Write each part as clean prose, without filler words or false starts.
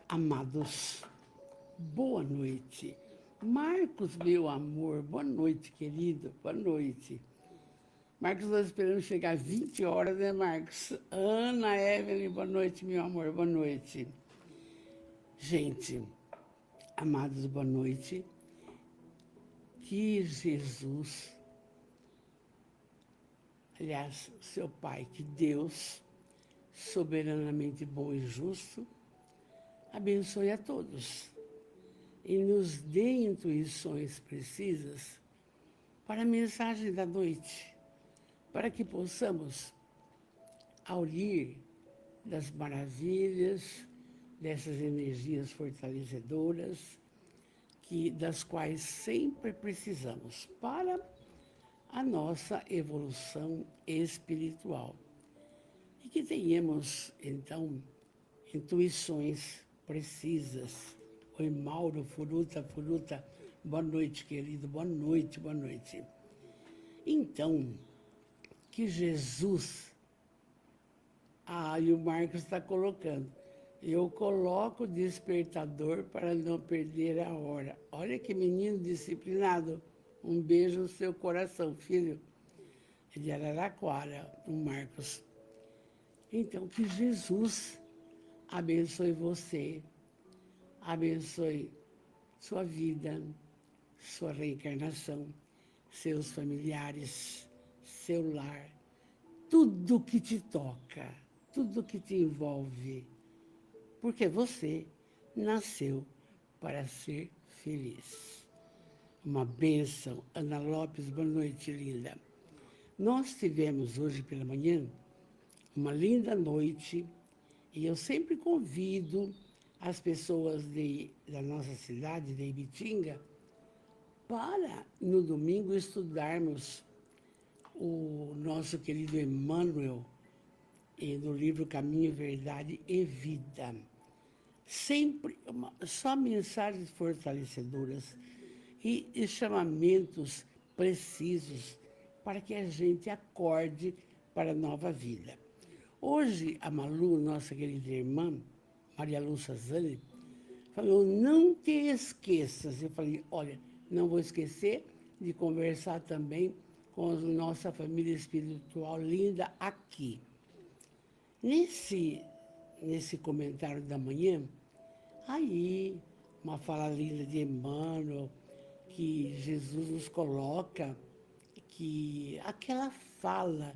Amados, boa noite. Marcos, meu amor, boa noite, querido, boa noite. Marcos, nós esperamos chegar às 20 horas, né, Marcos? Ana, Evelyn, boa noite, meu amor, boa noite. Gente, amados, boa noite. Que Jesus, aliás, seu Pai, que Deus, soberanamente bom e justo, abençoe a todos e nos dê intuições precisas para a mensagem da noite, para que possamos aurir das maravilhas, dessas energias fortalecedoras, das quais sempre precisamos para a nossa evolução espiritual. E que tenhamos, então, intuições precisas. Oi, Mauro, Furuta, boa noite, querido, boa noite, boa noite. Então, que Jesus... e o Marcos está colocando. Eu coloco o despertador para não perder a hora. Olha que menino disciplinado. Um beijo no seu coração, filho. É de Araraquara, o Marcos. Então, que Jesus abençoe você, abençoe sua vida, sua reencarnação, seus familiares, seu lar, tudo que te toca, tudo que te envolve, porque você nasceu para ser feliz. Uma bênção. Ana Lopes, boa noite, linda. Nós tivemos hoje pela manhã uma linda noite e eu sempre convido as pessoas da nossa cidade, de Ibitinga, para no domingo estudarmos o nosso querido Emmanuel, no livro Caminho, Verdade e Vida. Sempre só mensagens fortalecedoras e chamamentos precisos para que a gente acorde para a nova vida. Hoje, a Malu, nossa querida irmã, Maria Lúcia Zani, falou, não te esqueças. Eu falei, olha, não vou esquecer de conversar também com a nossa família espiritual linda aqui. Nesse comentário da manhã, aí, uma fala linda de Emmanuel, que Jesus nos coloca, que aquela fala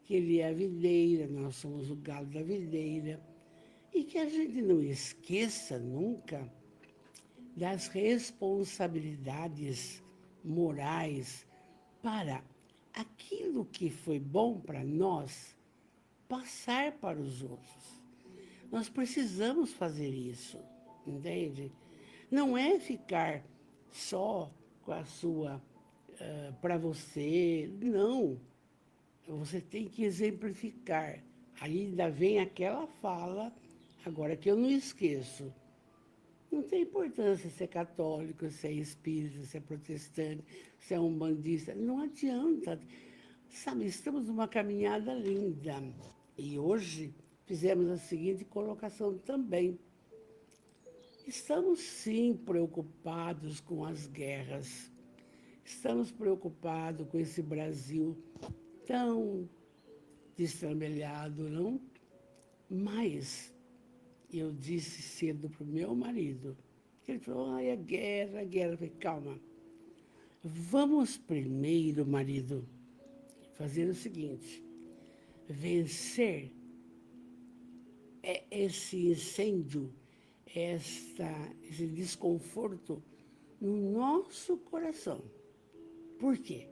que ele é a videira, nós somos o galo da videira, e que a gente não esqueça nunca das responsabilidades morais para aquilo que foi bom para nós passar para os outros. Nós precisamos fazer isso, entende? Não é ficar só com a sua, para você, não. Você tem que exemplificar. Aí ainda vem aquela fala, agora que eu não esqueço. Não tem importância se é católico, se é espírita, se é protestante, se é umbandista. Não adianta. Sabe, estamos numa caminhada linda. E hoje fizemos a seguinte colocação também. Estamos sim preocupados com as guerras. Estamos preocupados com esse Brasil tão destrambelhado, não? Mas eu disse cedo para o meu marido, ele falou, é guerra, é guerra. Eu falei, calma. Vamos primeiro, marido, fazer o seguinte, vencer esse incêndio, esse desconforto no nosso coração. Por quê?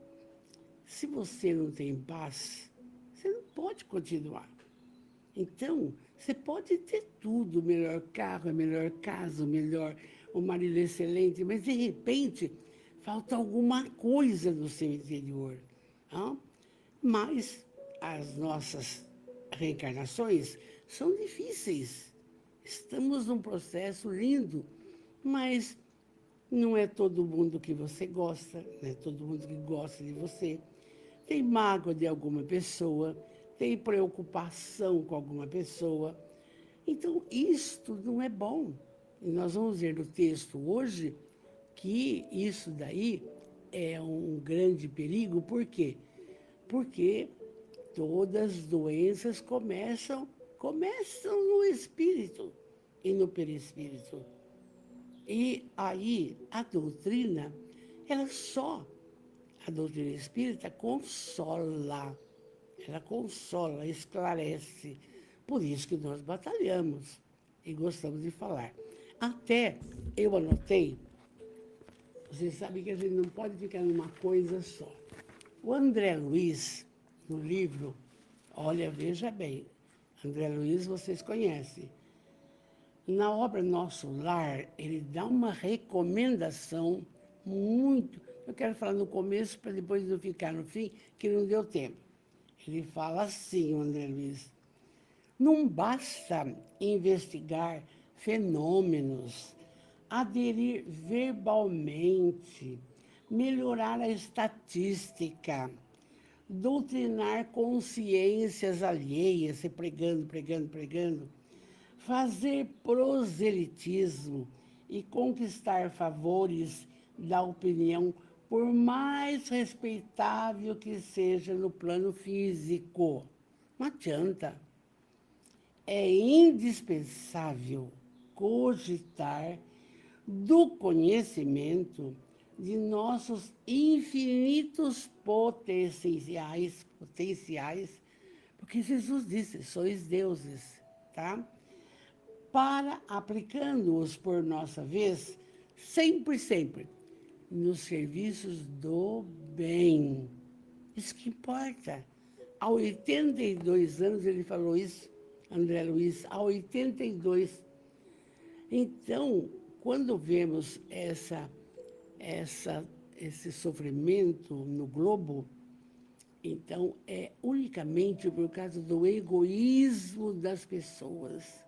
Se você não tem paz, você não pode continuar. Então, você pode ter tudo, o melhor carro, a melhor casa, o marido excelente, mas de repente falta alguma coisa no seu interior. Não? Mas as nossas reencarnações são difíceis. Estamos num processo lindo, mas não é todo mundo que você gosta, não é todo mundo que gosta de você. Tem mágoa de alguma pessoa, tem preocupação com alguma pessoa. Então, isto não é bom. E nós vamos ver no texto hoje que isso daí é um grande perigo. Por quê? Porque todas as doenças começam no espírito e no perispírito. E aí a doutrina espírita consola, ela consola, esclarece. Por isso que nós batalhamos e gostamos de falar. Até eu anotei, vocês sabem que a gente não pode ficar numa coisa só. O André Luiz, no livro, olha, veja bem, André Luiz vocês conhecem. Na obra Nosso Lar, ele dá uma recomendação muito. Eu quero falar no começo para depois não ficar no fim, que não deu tempo. Ele fala assim, o André Luiz: não basta investigar fenômenos, aderir verbalmente, melhorar a estatística, doutrinar consciências alheias, pregando, fazer proselitismo e conquistar favores da opinião, por mais respeitável que seja no plano físico. Não adianta. É indispensável cogitar do conhecimento de nossos infinitos potenciais, porque Jesus disse: sois deuses, tá? Para, aplicando-os por nossa vez, sempre, nos serviços do bem. Isso que importa. Há 82 anos ele falou isso, André Luiz, há 82. Então, quando vemos esse sofrimento no globo, então é unicamente por causa do egoísmo das pessoas.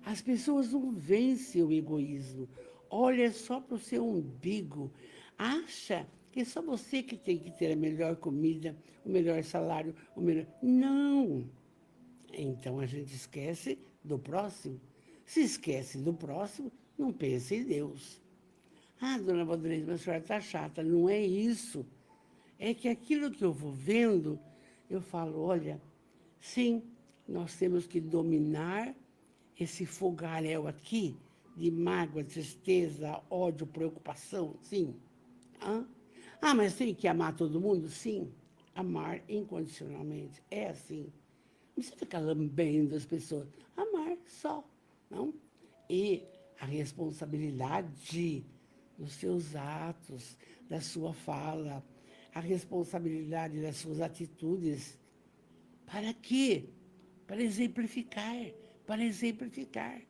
As pessoas não vencem o egoísmo. Olha só para o seu umbigo. Acha que é só você que tem que ter a melhor comida, o melhor salário, o melhor... Não! Então a gente esquece do próximo. Se esquece do próximo, não pense em Deus. Ah, dona Valdirene, mas a senhora está chata. Não é isso. É que aquilo que eu vou vendo, eu falo, olha, sim, nós temos que dominar esse fogaréu aqui de mágoa, tristeza, ódio, preocupação, sim. Mas tem que amar todo mundo? Sim. Amar incondicionalmente. É assim. Não precisa ficar lambendo as pessoas. Amar só, não? E a responsabilidade dos seus atos, da sua fala, a responsabilidade das suas atitudes. Para quê? Para exemplificar, para exemplificar.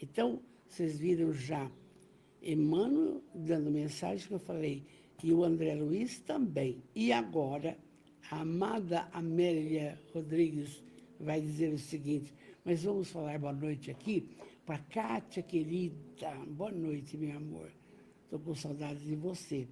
Então, vocês viram já Emmanuel dando mensagem que eu falei, e o André Luiz também. E agora, a amada Amélia Rodrigues vai dizer o seguinte, mas vamos falar boa noite aqui para Kátia, querida. Boa noite, meu amor. Estou com saudades de você.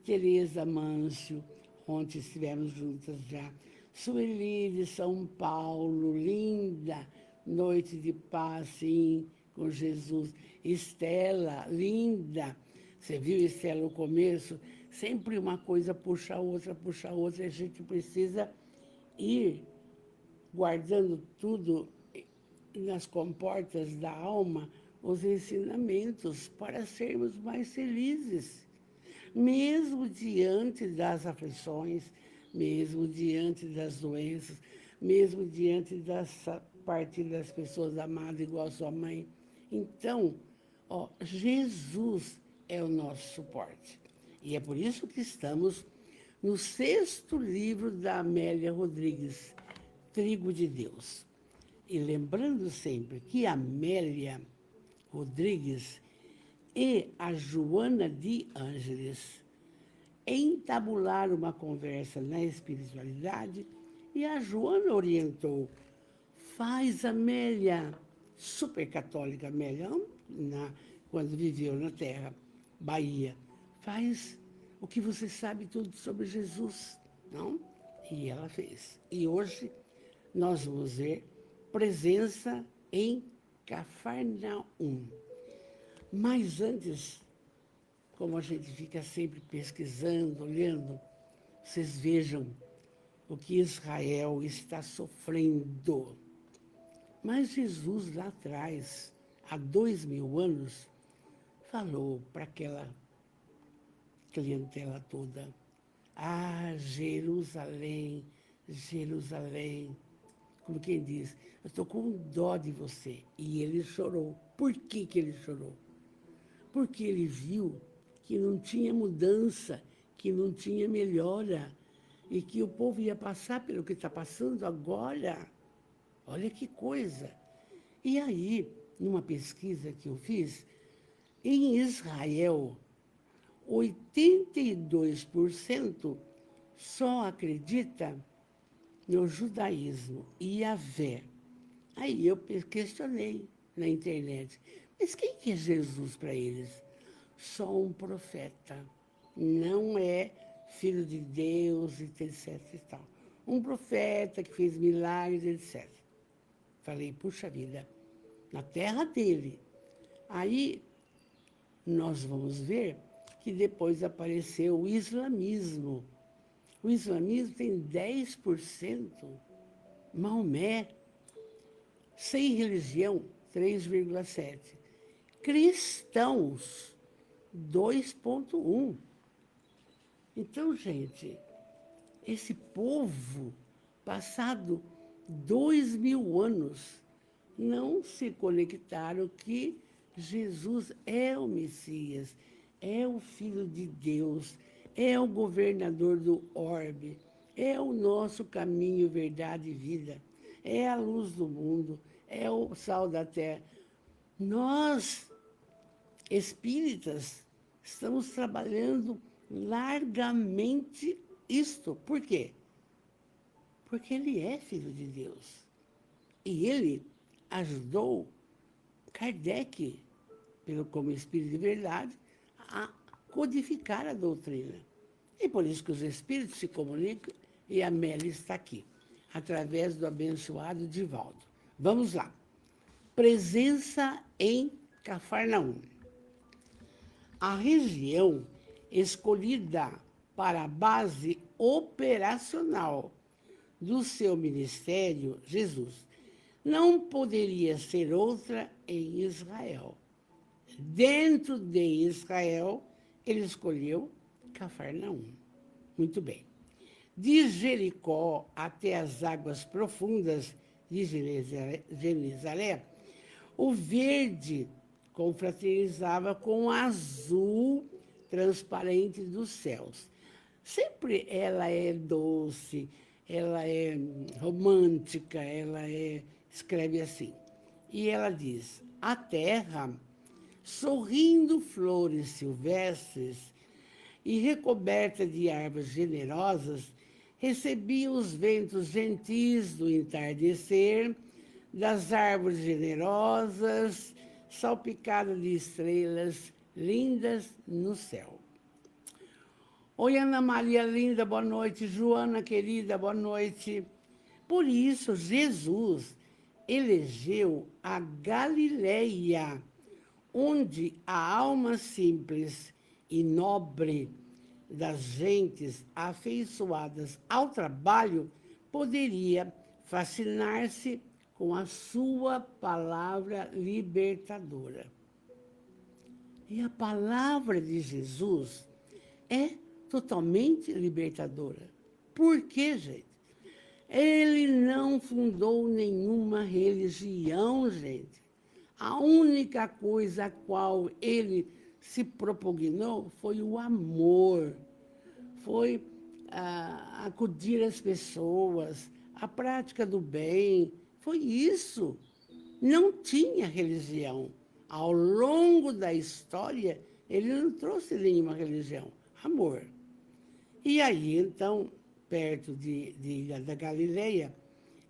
Tereza Mâncio, ontem estivemos juntas já. Sueli de São Paulo, linda. Noite de paz, sim, com Jesus. Estela, linda. Você viu, Estela, no começo? Sempre uma coisa puxa a outra, e a gente precisa ir guardando tudo nas comportas da alma, os ensinamentos para sermos mais felizes. Mesmo diante das aflições, mesmo diante das doenças, mesmo diante das partidas das pessoas amadas, igual a sua mãe. Então, Jesus é o nosso suporte. E é por isso que estamos no 6º livro da Amélia Rodrigues, Trigo de Deus. E lembrando sempre que a Amélia Rodrigues e a Joana de Ângeles entabularam uma conversa na espiritualidade e a Joana orientou. Faz, Amélia, super católica, Amélia, quando viveu na Terra, Bahia, faz o que você sabe tudo sobre Jesus, não? E ela fez. E hoje nós vamos ver presença em Cafarnaum. Mas antes, como a gente fica sempre pesquisando, olhando, vocês vejam o que Israel está sofrendo. Mas Jesus lá atrás, há 2000 anos, falou para aquela clientela toda: ah, Jerusalém, Jerusalém. Como quem diz, eu estou com dó de você. E ele chorou. Por que ele chorou? Porque ele viu que não tinha mudança, que não tinha melhora, e que o povo ia passar pelo que está passando agora. Olha que coisa. E aí, numa pesquisa que eu fiz, em Israel, 82% só acredita no judaísmo e Yahvé. Aí eu questionei na internet, mas quem que é Jesus para eles? Só um profeta, não é filho de Deus, etc e tal. Um profeta que fez milagres, etc. Falei, puxa vida, na terra dele. Aí nós vamos ver que depois apareceu o islamismo. O islamismo tem 10%. Maomé, sem religião, 3,7%. Cristãos, 2,1%. Então, gente, esse povo, passado 2000 anos, não se conectaram que Jesus é o Messias, é o Filho de Deus, é o governador do orbe, é o nosso caminho, verdade e vida, é a luz do mundo, é o sal da terra. Nós, espíritas, estamos trabalhando largamente isto. Por quê? Porque ele é Filho de Deus. E ele ajudou Kardec, como Espírito de Verdade, a codificar a doutrina. E por isso que os Espíritos se comunicam e a Amélia está aqui, através do abençoado Divaldo. Vamos lá. Presença em Cafarnaum. A região escolhida para a base operacional do seu ministério, Jesus, não poderia ser outra em Israel. Dentro de Israel, ele escolheu Cafarnaum. Muito bem. De Jericó até as águas profundas de Genezaré, o verde confraternizava com o azul transparente dos céus. Sempre ela é doce, ela é romântica, escreve assim. E ela diz: a terra, sorrindo flores silvestres e recoberta de árvores generosas, recebia os ventos gentis do entardecer, das árvores generosas, salpicada de estrelas lindas no céu. Oi, Ana Maria linda, boa noite. Joana querida, boa noite. Por isso, Jesus elegeu a Galileia, onde a alma simples e nobre das gentes afeiçoadas ao trabalho poderia fascinar-se com a sua palavra libertadora. E a palavra de Jesus é totalmente libertadora. Por quê, gente? Ele não fundou nenhuma religião, gente. A única coisa a qual ele se propugnou foi o amor, foi acudir as pessoas, a prática do bem, foi isso. Não tinha religião. Ao longo da história, ele não trouxe nenhuma religião, amor. E aí, então, perto da Galileia,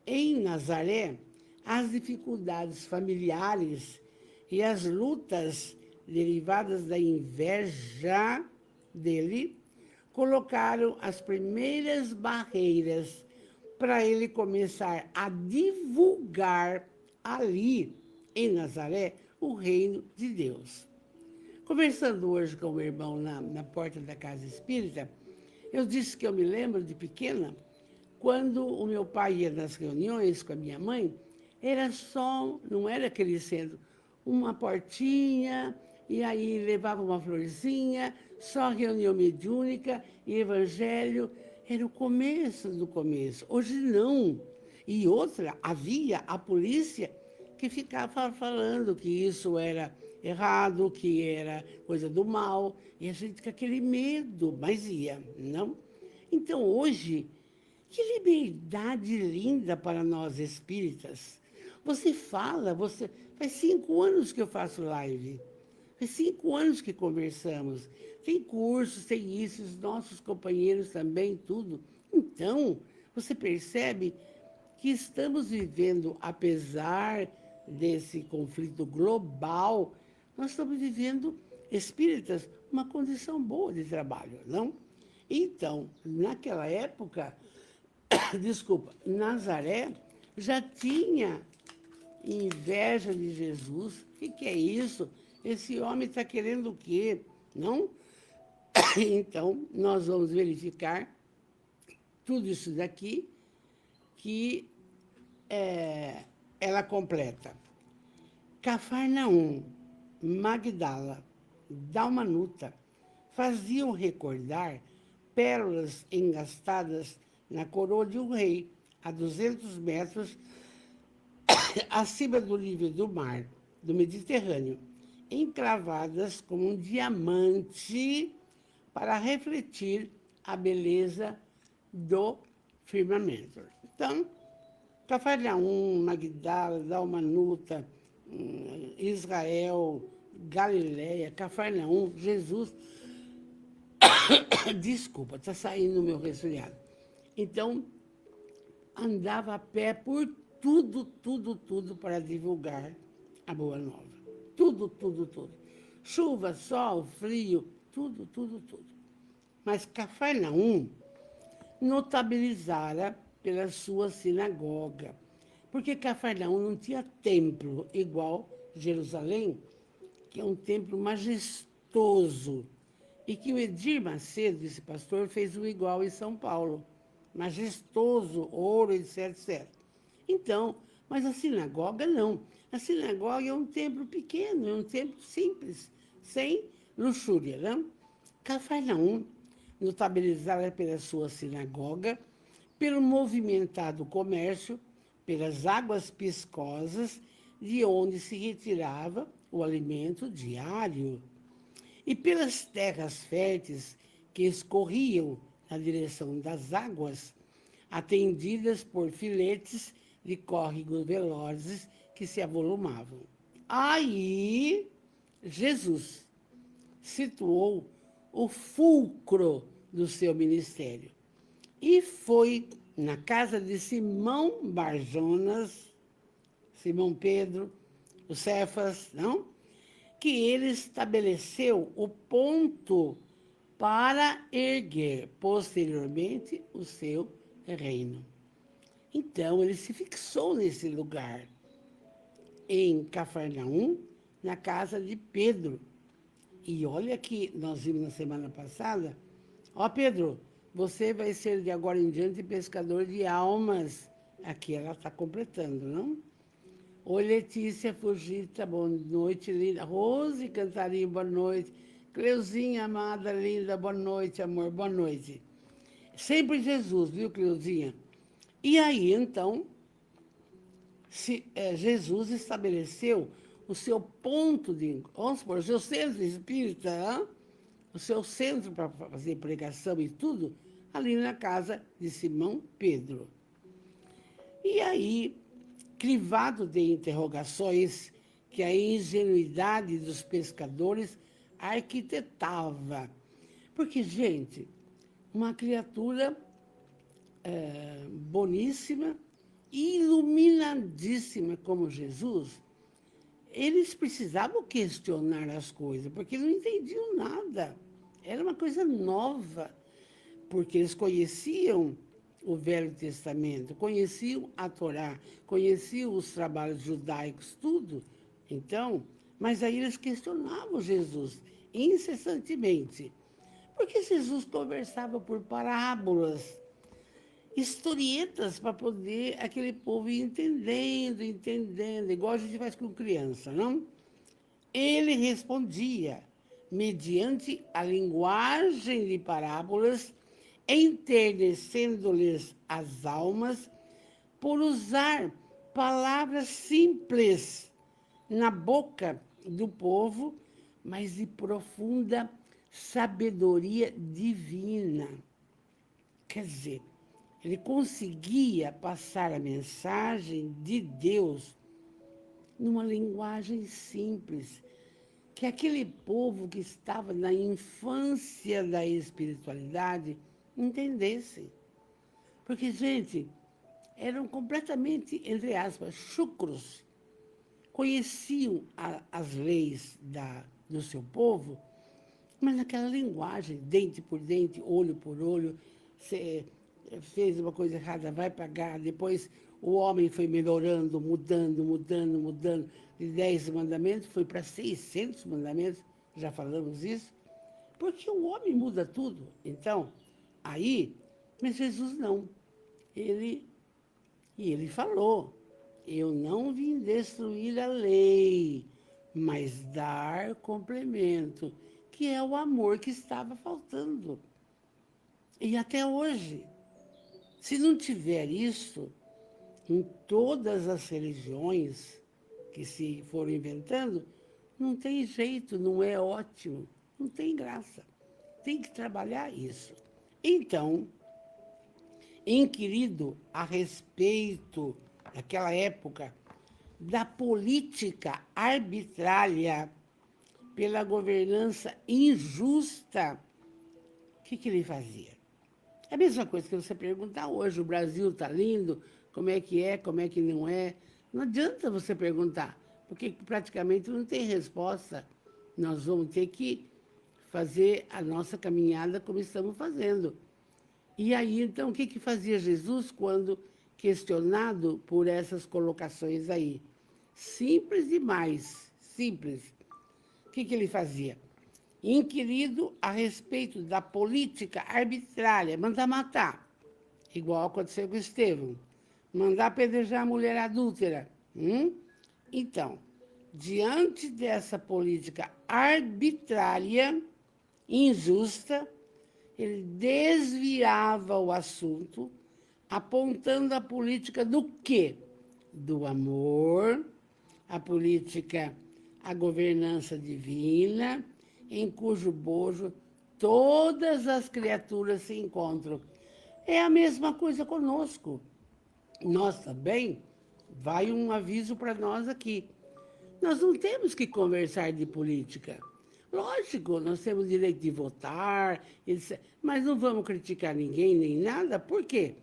em Nazaré, as dificuldades familiares e as lutas derivadas da inveja dele colocaram as primeiras barreiras para ele começar a divulgar ali, em Nazaré, o reino de Deus. Conversando hoje com o irmão na porta da casa espírita, eu disse que eu me lembro de pequena, quando o meu pai ia nas reuniões com a minha mãe, era só, não era aquele centro, uma portinha, e aí levava uma florzinha, só reunião mediúnica e evangelho. Era o começo do começo. Hoje não. E outra, havia a polícia que ficava falando que isso era errado, que era coisa do mal, e a gente com aquele medo, mas ia, não? Então, hoje, que liberdade linda para nós espíritas. Você fala, faz 5 anos que eu faço live, faz 5 anos que conversamos, tem cursos, tem isso, os nossos companheiros também, tudo. Então, você percebe que estamos vivendo, apesar desse conflito global, nós estamos vivendo, espíritas, uma condição boa de trabalho, não? Então, naquela época, desculpa, Nazaré já tinha inveja de Jesus. O que é isso? Esse homem está querendo o quê? Não? Então, nós vamos verificar tudo isso daqui que ela completa. Cafarnaum, Magdala, Dalmanuta faziam recordar pérolas engastadas na coroa de um rei, a 200 metros acima do nível do mar, do Mediterrâneo, encravadas como um diamante para refletir a beleza do firmamento. Então, Cafarnaum, Magdala, Dalmanuta, Israel, Galileia, Cafarnaum, Jesus. Desculpa, está saindo o meu resfriado. Então, andava a pé por tudo para divulgar a Boa Nova. Tudo. Chuva, sol, frio, tudo. Mas Cafarnaum notabilizara pela sua sinagoga, porque Cafarnaum não tinha templo igual Jerusalém, que é um templo majestoso, e que o Edir Macedo, esse pastor, fez um igual em São Paulo. Majestoso, ouro, etc. Então, mas a sinagoga não. A sinagoga é um templo pequeno, é um templo simples, sem luxúria, não? Cafarnaum, notabilizada pela sua sinagoga, pelo movimentado comércio, pelas águas piscosas, de onde se retirava o alimento diário, e pelas terras férteis que escorriam na direção das águas, atendidas por filetes de córregos velozes que se avolumavam. Aí, Jesus situou o fulcro do seu ministério e foi na casa de Simão Barjonas, Simão Pedro, o Cefas, não? Que ele estabeleceu o ponto para erguer posteriormente o seu reino. Então, ele se fixou nesse lugar, em Cafarnaum, na casa de Pedro. E olha que nós vimos na semana passada, ó Pedro, você vai ser de agora em diante pescador de almas. Aqui ela está completando, não? Oi, Letícia Fugita, boa noite, linda. Rose Cantarinho, boa noite. Cleuzinha, amada, linda, boa noite, amor, boa noite. Sempre Jesus, viu, Cleuzinha? E aí, então, Jesus estabeleceu o seu ponto de, vamos supor, o seu centro espírita, hein? O seu centro para fazer pregação e tudo, ali na casa de Simão Pedro. E aí, crivado de interrogações que a ingenuidade dos pescadores arquitetava. Porque, gente, uma criatura boníssima, iluminadíssima como Jesus, eles precisavam questionar as coisas, porque não entendiam nada. Era uma coisa nova, porque eles conheciam o Velho Testamento, conheciam a Torá, conheciam os trabalhos judaicos, tudo. Então, Mas aí eles questionavam Jesus incessantemente. Porque Jesus conversava por parábolas, historietas, para poder aquele povo ir entendendo, entendendo, igual a gente faz com criança, não? Ele respondia, mediante a linguagem de parábolas, enternecendo-lhes as almas, por usar palavras simples na boca do povo, mas de profunda sabedoria divina. Quer dizer, ele conseguia passar a mensagem de Deus numa linguagem simples, que aquele povo que estava na infância da espiritualidade entendesse. Porque, gente, eram completamente, entre aspas, chucros, conheciam as leis do seu povo, mas naquela linguagem, dente por dente, olho por olho, você fez uma coisa errada, vai pagar. Depois o homem foi melhorando, mudando. De 10 mandamentos foi para 600 mandamentos, já falamos isso, porque o homem muda tudo. Então, aí, mas Jesus não. Ele falou, eu não vim destruir a lei, mas dar complemento, que é o amor que estava faltando. E até hoje, se não tiver isso, em todas as religiões que se foram inventando, não tem jeito, não é ótimo, não tem graça. Tem que trabalhar isso. Então, inquirido a respeito, naquela época, da política arbitrária pela governança injusta, o que ele fazia? É a mesma coisa que você perguntar hoje, o Brasil está lindo, como é, como é que não é. Não adianta você perguntar, porque praticamente não tem resposta. Nós vamos ter que fazer a nossa caminhada como estamos fazendo. E aí, então, o que fazia Jesus quando questionado por essas colocações aí? Simples demais, simples. O que ele fazia? Inquirido a respeito da política arbitrária, mandar matar, igual aconteceu com Estevão, mandar apedrejar a mulher adúltera. Então, diante dessa política arbitrária, injusta, ele desviava o assunto, apontando a política do quê? Do amor, a política, a governança divina, em cujo bojo todas as criaturas se encontram. É a mesma coisa conosco. Nós também, vai um aviso para nós aqui. Nós não temos que conversar de política. Lógico, nós temos direito de votar, mas não vamos criticar ninguém nem nada. Por quê?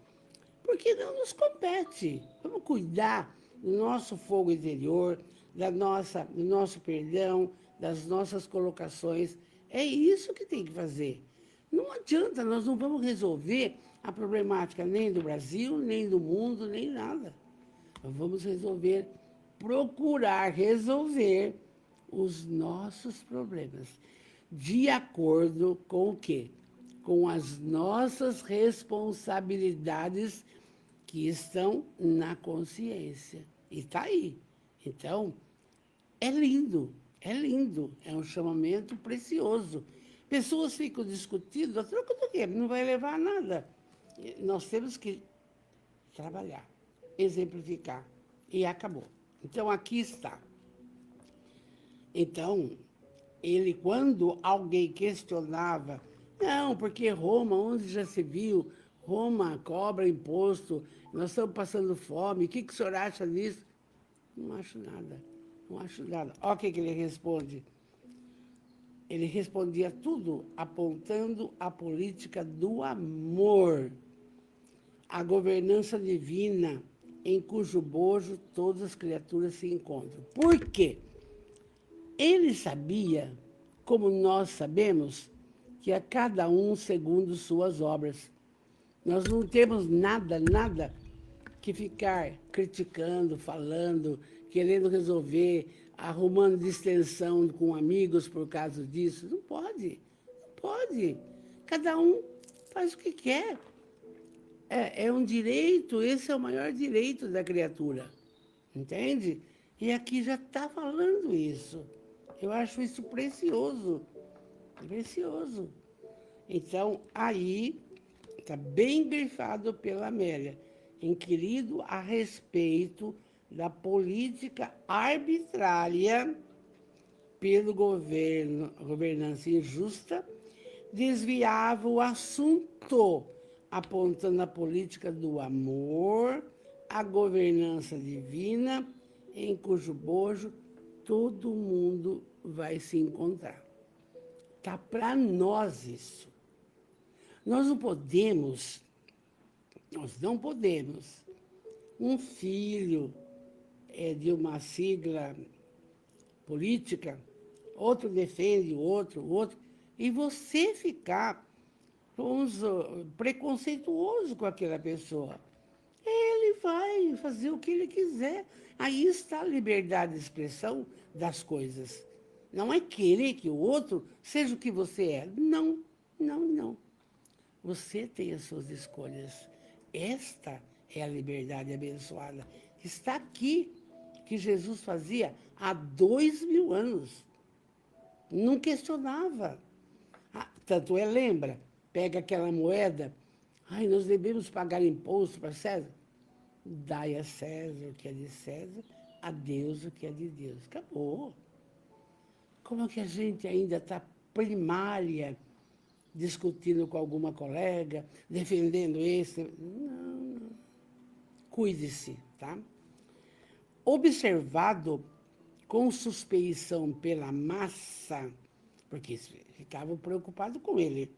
Porque não nos compete. Vamos cuidar do nosso fogo interior, do nosso perdão, das nossas colocações. É isso que tem que fazer. Não adianta, nós não vamos resolver a problemática nem do Brasil, nem do mundo, nem nada. Nós vamos procurar resolver os nossos problemas, de acordo com o quê? Com as nossas responsabilidades que estão na consciência. E está aí. Então, é lindo, é um chamamento precioso. Pessoas ficam discutindo, a troca do quê? Não vai levar a nada. Nós temos que trabalhar, exemplificar, e acabou. Então, aqui está. Então, quando alguém questionava, não, porque Roma, onde já se viu, Roma cobra imposto, nós estamos passando fome, o que o senhor acha disso? Não acho nada, não acho nada. Olha o que ele responde. Ele respondia tudo apontando a política do amor, a governança divina, em cujo bojo todas as criaturas se encontram. Por quê? Ele sabia, como nós sabemos, que a cada um segundo suas obras. Nós não temos nada que ficar criticando, falando querendo resolver, arrumando distensão com amigos por causa disso. Não pode, não pode. Cada um faz o que quer. É um direito, esse é o maior direito da criatura, entende? E aqui já está falando isso. Eu acho isso precioso, precioso. Então, aí está bem grifado pela Amélia, inquirido a respeito da política arbitrária pelo governo, governança injusta, desviava o assunto, apontando a política do amor, a governança divina, em cujo bojo todo mundo vai se encontrar. Está para nós isso. Nós não podemos, um filho de uma sigla política, outro defende o outro, e você ficar preconceituoso com aquela pessoa. Ele vai fazer o que ele quiser. Aí está a liberdade de expressão das coisas. Não é querer que o outro seja o que você é. Não, não, não. Você tem as suas escolhas. Esta é a liberdade abençoada que está aqui, que Jesus fazia há 2000 anos. Não questionava. Tanto é, lembra? Pega aquela moeda. Ai, nós devemos pagar imposto para César. Dai a César o que é de César, a Deus o que é de Deus. Acabou. Como é que a gente ainda está primária, discutindo com alguma colega, defendendo esse? Não, não. Cuide-se, tá? Observado com suspeição pela massa, porque ficavam preocupados com ele,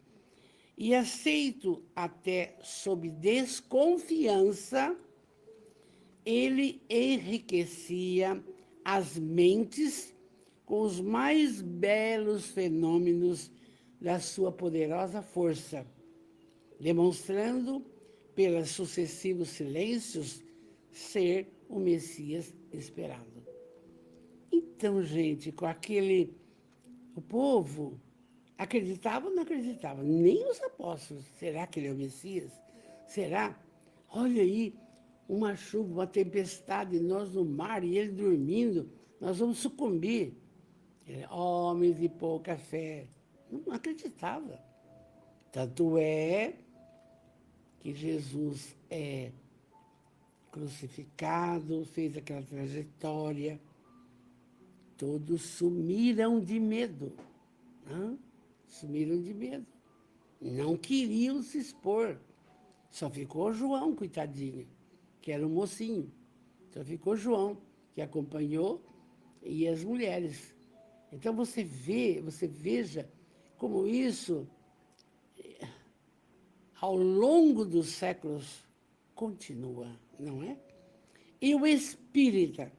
e aceito até sob desconfiança, ele enriquecia as mentes com os mais belos fenômenos da sua poderosa força, demonstrando, pelos sucessivos silêncios, ser o Messias esperado. Então, gente, com aquele... O povo acreditava ou não acreditava? Nem os apóstolos. Será que ele é o Messias? Será? Olha aí, uma chuva, uma tempestade, nós no mar e ele dormindo, nós vamos sucumbir. Homens de pouca fé. Não acreditava. Tanto é que Jesus é crucificado, fez aquela trajetória. Todos sumiram de medo. Né? Sumiram de medo. Não queriam se expor. Só ficou João, coitadinho, que era um mocinho. Só ficou João, que acompanhou, e as mulheres. Então você veja como isso, ao longo dos séculos, continua, não é? E o espírita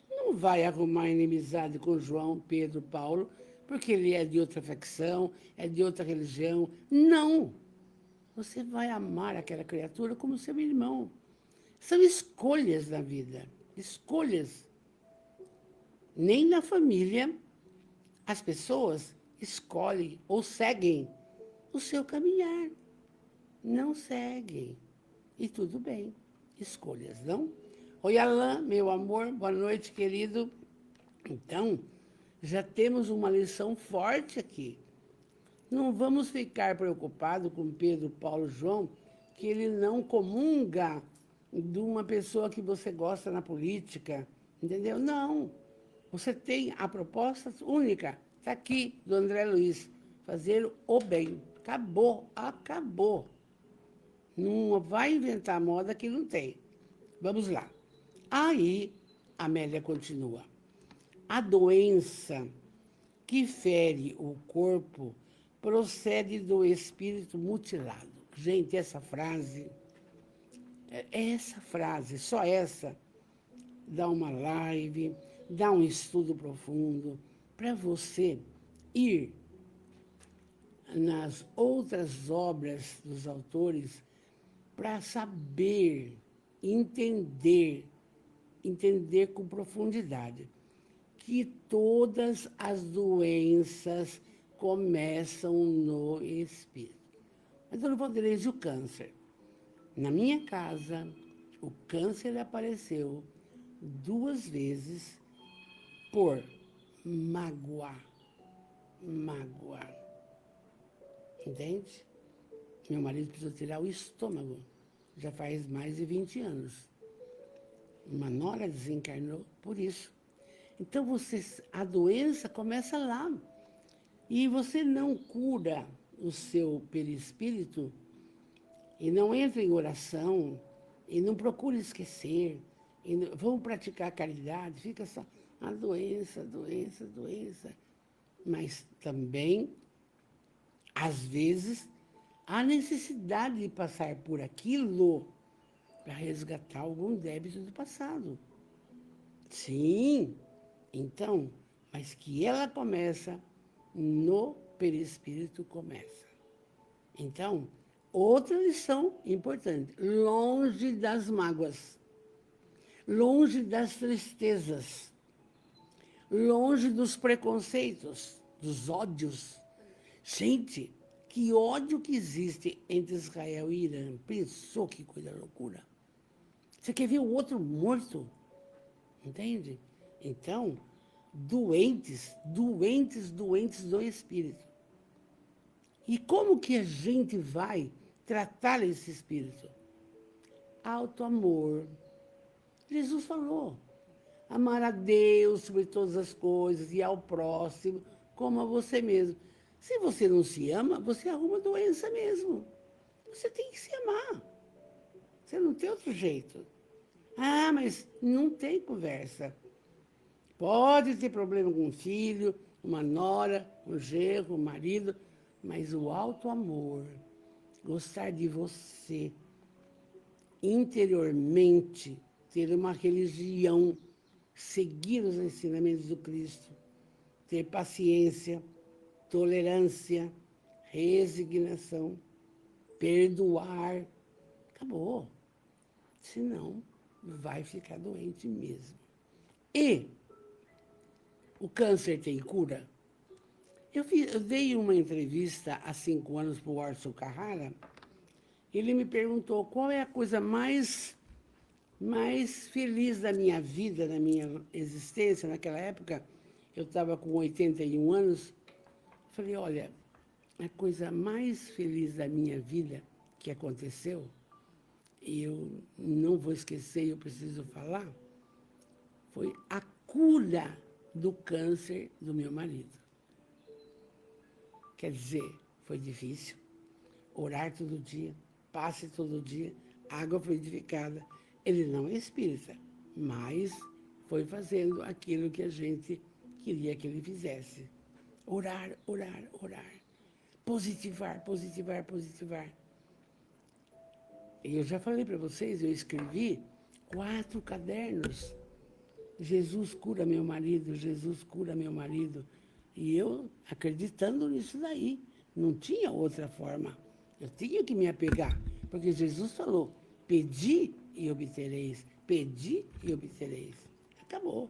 não vai arrumar inimizade com João, Pedro, Paulo, porque ele é de outra facção, é de outra religião. Não! Você vai amar aquela criatura como seu irmão. São escolhas na vida, escolhas. Nem na família as pessoas escolhem ou seguem o seu caminhar. Não seguem. E tudo bem. Escolhas, não? Oi, Alain, meu amor, boa noite, querido. Então, já temos uma lição forte aqui. Não vamos ficar preocupados com Pedro, Paulo, João, que ele não comunga de uma pessoa que você gosta na política, entendeu? Não. Você tem a proposta única, está aqui, do André Luiz, fazer o bem. Acabou, acabou. Não vai inventar moda que não tem. Vamos lá. Aí, Amélia continua. A doença que fere o corpo procede do espírito mutilado. Gente, essa frase, só essa, dá uma live, dá um estudo profundo para você ir nas outras obras dos autores para saber, entender entender com profundidade que todas as doenças começam no espírito. Mas eu não vou dizer o câncer. Na minha casa, o câncer apareceu 2 vezes por mágoa. Mágoa. Entende? Meu marido precisou tirar o estômago. Já faz mais de 20 anos. Uma nora desencarnou por isso. Então, a doença começa lá. E você não cura o seu perispírito e não entra em oração e não procura esquecer. Vamos praticar a caridade, fica só a doença, doença, doença. Mas também, às vezes, há necessidade de passar por aquilo para resgatar algum débito do passado. Sim, então, mas que ela começa no perispírito começa. Então, outra lição importante, longe das mágoas, longe das tristezas, longe dos preconceitos, dos ódios. Gente, que ódio que existe entre Israel e Irã. Pensou que coisa loucura. Você quer ver o outro morto? Entende? Então, doentes do espírito. E como que a gente vai tratar esse espírito? Alto amor. Jesus falou, amar a Deus sobre todas as coisas e ao próximo como a você mesmo. Se você não se ama, você arruma doença mesmo. Você tem que se amar. Você não tem outro jeito. Ah, mas não tem conversa. Pode ter problema com um filho, uma nora, um genro, um marido, mas o alto amor, gostar de você interiormente, ter uma religião, seguir os ensinamentos do Cristo, ter paciência, tolerância, resignação, perdoar. Acabou. Senão, vai ficar doente mesmo. E o câncer tem cura? Eu dei uma entrevista há 5 anos para o Orson Carrara. Ele me perguntou qual é a coisa mais feliz da minha vida, da minha existência. Naquela época, eu estava com 81 anos. Falei, olha, a coisa mais feliz da minha vida que aconteceu, e eu não vou esquecer, eu preciso falar, foi a cura do câncer do meu marido. Quer dizer, foi difícil. Orar todo dia, passe todo dia, água fluidificada. Ele não é espírita, mas foi fazendo aquilo que a gente queria que ele fizesse. Orar, orar, orar. Positivar, positivar, positivar. E eu já falei para vocês, eu escrevi 4 cadernos. Jesus cura meu marido, Jesus cura meu marido. E eu acreditando nisso daí. Não tinha outra forma. Eu tinha que me apegar. Porque Jesus falou, pedi e obtereis. Pedi e obtereis. Acabou.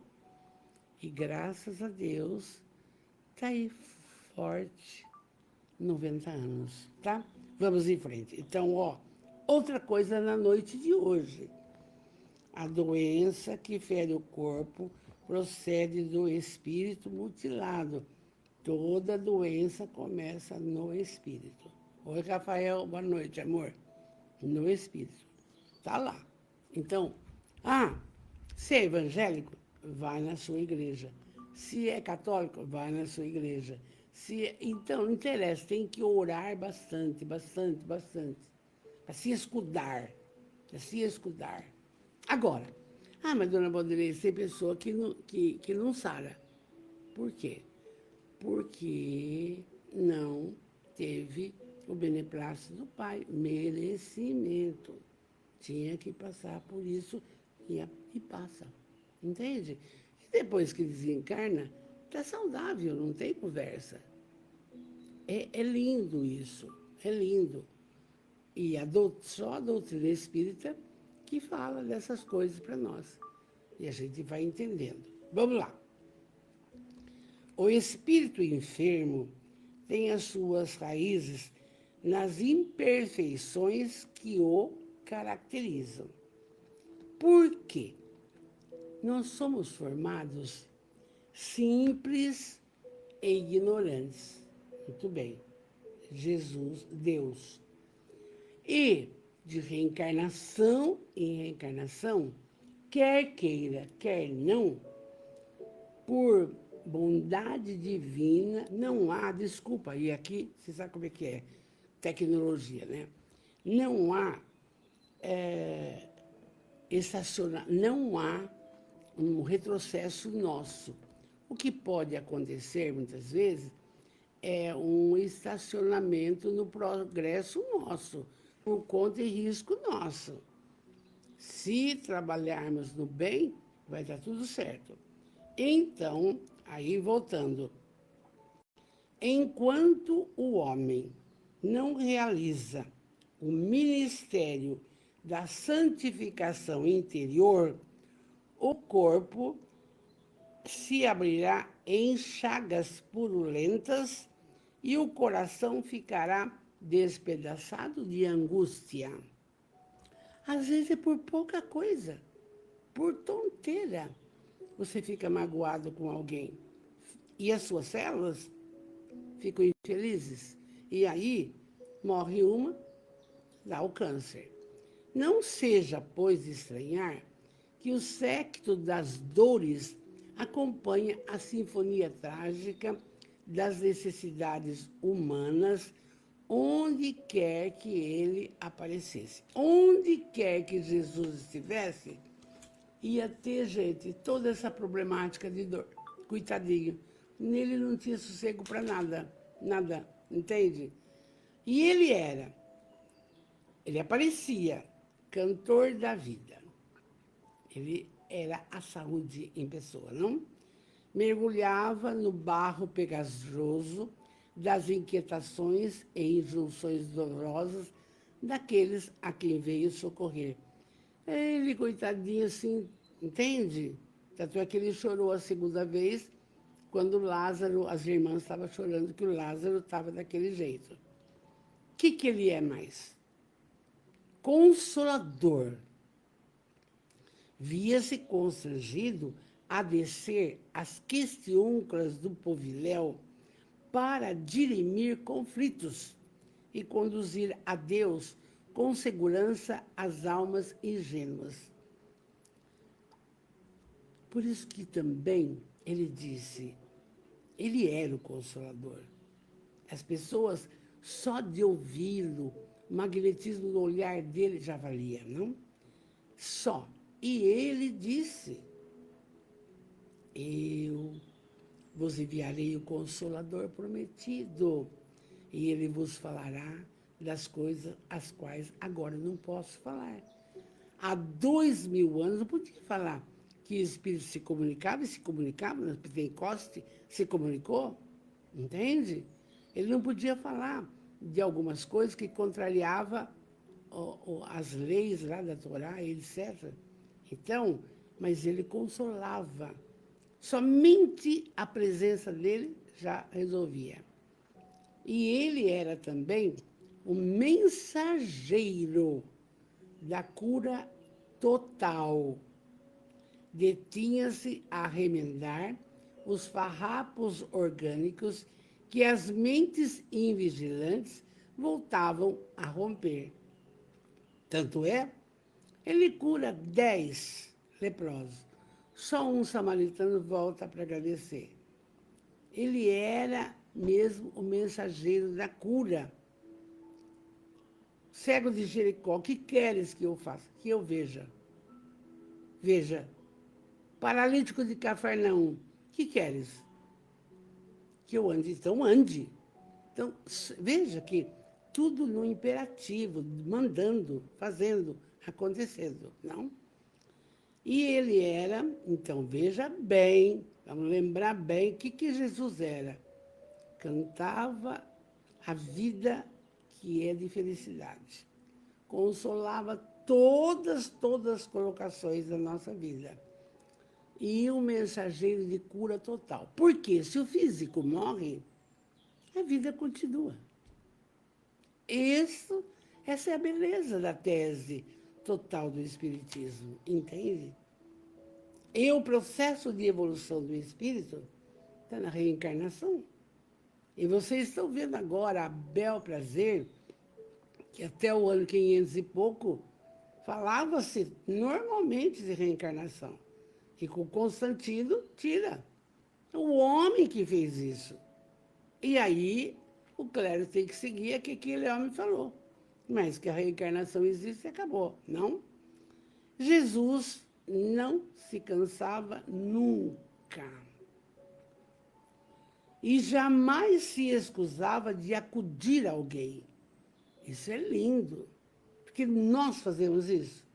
E graças a Deus, está aí forte, 90 anos, tá? Vamos em frente. Então, outra coisa na noite de hoje. A doença que fere o corpo procede do espírito mutilado. Toda doença começa no espírito. Oi, Rafael, boa noite, amor. No espírito. Está lá. Então, se é evangélico, vai na sua igreja. Se é católico, vai na sua igreja. Então, não interessa, tem que orar bastante, bastante, bastante. Para se escudar. Para se escudar. Agora, mas dona Baudelaire, tem pessoa que não sara. Por quê? Porque não teve o beneplácito do pai, merecimento. Tinha que passar por isso e passa. Entende? E depois que desencarna, está saudável, não tem conversa. É lindo isso, é lindo. E só a doutrina espírita que fala dessas coisas para nós. E a gente vai entendendo. Vamos lá. O espírito enfermo tem as suas raízes nas imperfeições que o caracterizam. Por quê? Nós somos formados simples e ignorantes. Muito bem. Jesus, Deus. E de reencarnação em reencarnação, quer queira, quer não, por bondade divina, não há, desculpa, e aqui você sabe como é que é, tecnologia, né? Não há não há um retrocesso nosso. O que pode acontecer, muitas vezes, é um estacionamento no progresso nosso, por conta e risco nosso. Se trabalharmos no bem, vai dar tudo certo. Então, aí voltando, enquanto o homem não realiza o ministério da santificação interior, o corpo se abrirá em chagas purulentas e o coração ficará despedaçado de angústia. Às vezes é por pouca coisa, por tonteira. Você fica magoado com alguém e as suas células ficam infelizes. E aí morre uma, dá o câncer. Não seja, pois, estranhar que o séquito das dores acompanha a sinfonia trágica das necessidades humanas onde quer que ele aparecesse. Onde quer que Jesus estivesse, ia ter, gente, toda essa problemática de dor. Coitadinho. Nele não tinha sossego para nada. Nada, entende? E ele aparecia, cantor da vida. Ele era a saúde em pessoa, não? Mergulhava no barro pegajoso das inquietações e injunções dolorosas daqueles a quem veio socorrer. Ele, coitadinho, assim, entende? Tanto é que ele chorou a segunda vez, quando Lázaro, as irmãs estavam chorando que o Lázaro estava daquele jeito. O que ele é mais? Consolador. Via-se constrangido a descer as questiúnculas do poviléu para dirimir conflitos e conduzir a Deus com segurança as almas ingênuas. Por isso que também ele disse, ele era o Consolador. As pessoas, só de ouvi-lo, o magnetismo no olhar dele já valia, não? Só. E ele disse, eu vos enviarei o Consolador prometido, e ele vos falará das coisas as quais agora não posso falar. Há 2000 anos não podia falar que o Espírito se comunicava, e se comunicava, no Pentecoste se comunicou, entende? Ele não podia falar de algumas coisas que contrariavam as leis lá da Torá, etc. Então, mas ele consolava. Somente a presença dele já resolvia. E ele era também o mensageiro da cura total. Detinha-se a remendar os farrapos orgânicos que as mentes invigilantes voltavam a romper. Tanto é, ele cura 10 leprosos. Só um samaritano volta para agradecer. Ele era mesmo o mensageiro da cura. Cego de Jericó, o que queres que eu faça? Que eu veja. Veja. Paralítico de Cafarnaum, o que queres? Que eu ande. Então, ande. Então, veja que tudo no imperativo, mandando, fazendo, acontecendo, não? E ele era, então, veja bem, vamos lembrar bem, o que Jesus era? Cantava a vida que é de felicidade. Consolava todas as colocações da nossa vida. e um mensageiro de cura total. Porque se o físico morre, a vida continua. Essa é a beleza da tese total do Espiritismo, entende? E o processo de evolução do espírito está na reencarnação. E vocês estão vendo agora a bel prazer que até o ano 500 e pouco falava-se normalmente de reencarnação. E com Constantino, tira. O homem que fez isso. E aí, o clero tem que seguir o que aquele homem falou. Mas que a reencarnação existe e acabou. Não. Jesus não se cansava nunca. E jamais se excusava de acudir a alguém. Isso é lindo. Porque nós fazemos isso.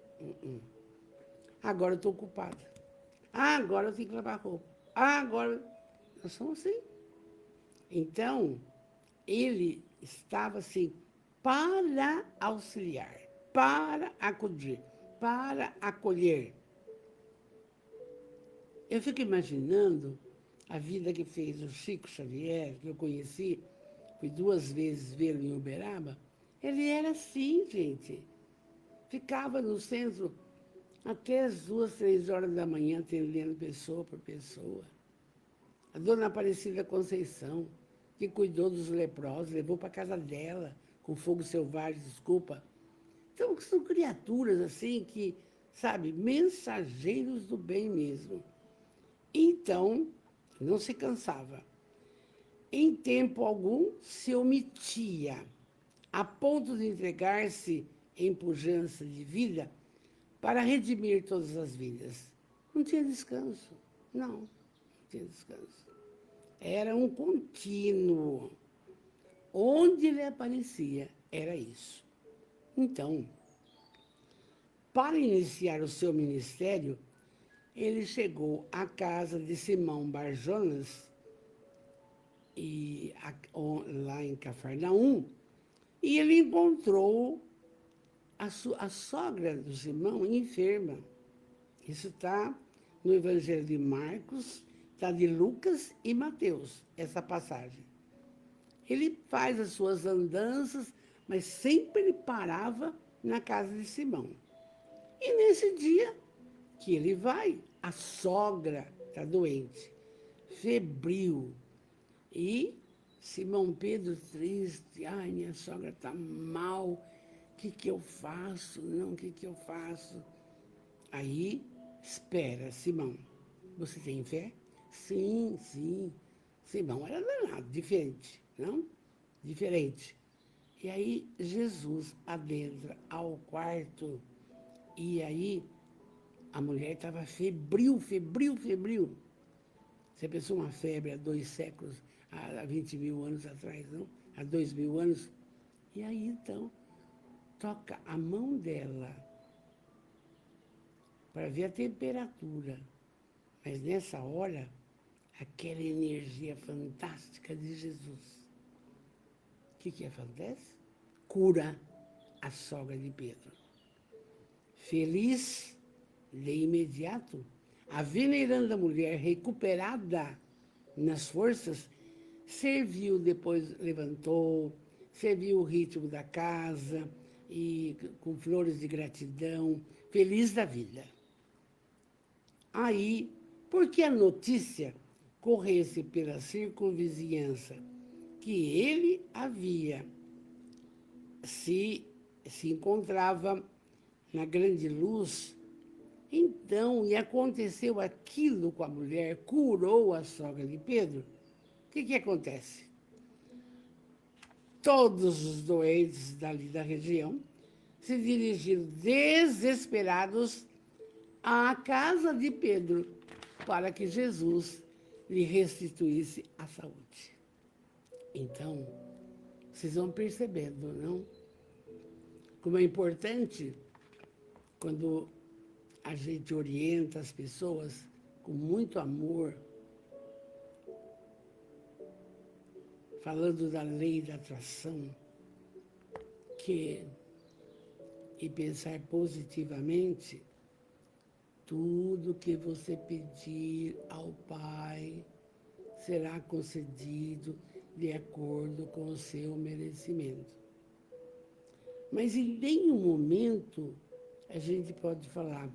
Agora eu estou ocupada. Agora eu tenho que lavar roupa. Agora... Nós somos assim. Então, ele estava assim para auxiliar, para acudir, para acolher. Eu fico imaginando a vida que fez o Chico Xavier, que eu conheci, fui 2 vezes vê-lo em Uberaba. Ele era assim, gente. Ficava no centro até as 2, 3 horas da manhã, atendendo pessoa por pessoa. A dona Aparecida Conceição, que cuidou dos leprosos, levou para casa dela, com fogo selvagem, desculpa. Então, são criaturas assim que, sabe, mensageiros do bem mesmo. Então, não se cansava. Em tempo algum, se omitia, a ponto de entregar-se em pujança de vida para redimir todas as vidas. Não tinha descanso, não tinha descanso. Era um contínuo. Onde ele aparecia, era isso. Então, para iniciar o seu ministério, ele chegou à casa de Simão Barjonas, lá em Cafarnaum, e ele encontrou a sogra do Simão enferma. Isso está no Evangelho de Marcos, está de Lucas e Mateus, essa passagem. Ele faz as suas andanças, mas sempre ele parava na casa de Simão. E nesse dia que ele vai, a sogra está doente, febril. E Simão Pedro triste, ai, minha sogra está mal, o que eu faço? Não, o que eu faço? Aí, espera, Simão, você tem fé? Sim, sim. Simão era danado, diferente, não? Diferente. E aí, Jesus adentra ao quarto, e aí a mulher estava febril. Você pensou uma febre há 2 séculos, há 20 mil anos atrás, não? Há 2.000 anos. E aí, então, toca a mão dela para ver a temperatura. Mas nessa hora, aquela energia fantástica de Jesus. O que acontece? Cura a sogra de Pedro. Feliz, de imediato, a veneranda mulher, recuperada nas forças, serviu, depois levantou, serviu o ritmo da casa, e com flores de gratidão, feliz da vida. Aí, porque a notícia corresse pela circunvizinhança que ele se encontrava na grande luz, então, e aconteceu aquilo com a mulher, curou a sogra de Pedro, o que acontece? Todos os doentes dali da região se dirigiram desesperados à casa de Pedro para que Jesus lhe restituísse a saúde. Então, vocês vão percebendo, não? Como é importante quando a gente orienta as pessoas com muito amor, falando da lei da atração, e pensar positivamente, tudo que você pedir ao Pai será concedido de acordo com o seu merecimento. Mas em nenhum momento a gente pode falar,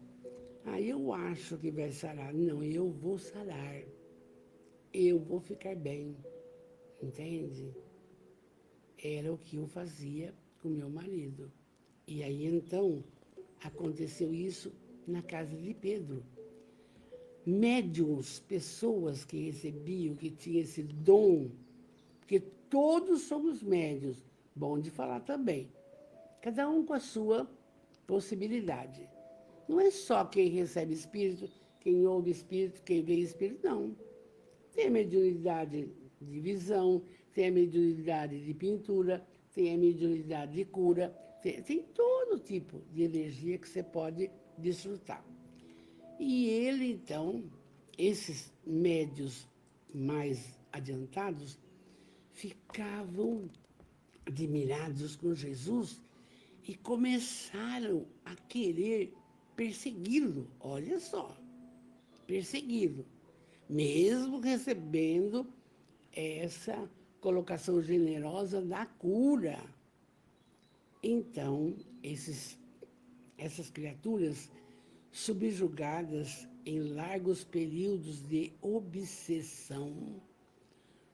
eu acho que vai sarar. Não, eu vou sarar. Eu vou ficar bem. Entende? Era o que eu fazia com meu marido. E aí, então, aconteceu isso na casa de Pedro. Médiuns, pessoas que recebiam, que tinham esse dom, porque todos somos médiuns, bom de falar também. Cada um com a sua possibilidade. Não é só quem recebe espírito, quem ouve espírito, quem vê espírito, não. Tem a mediunidade de visão, tem a mediunidade de pintura, tem a mediunidade de cura, tem todo tipo de energia que você pode desfrutar. E ele, então, esses médios mais adiantados, ficavam admirados com Jesus e começaram a querer persegui-lo. Olha só, persegui-lo, mesmo recebendo essa colocação generosa da cura. Então, essas criaturas, subjugadas em largos períodos de obsessão,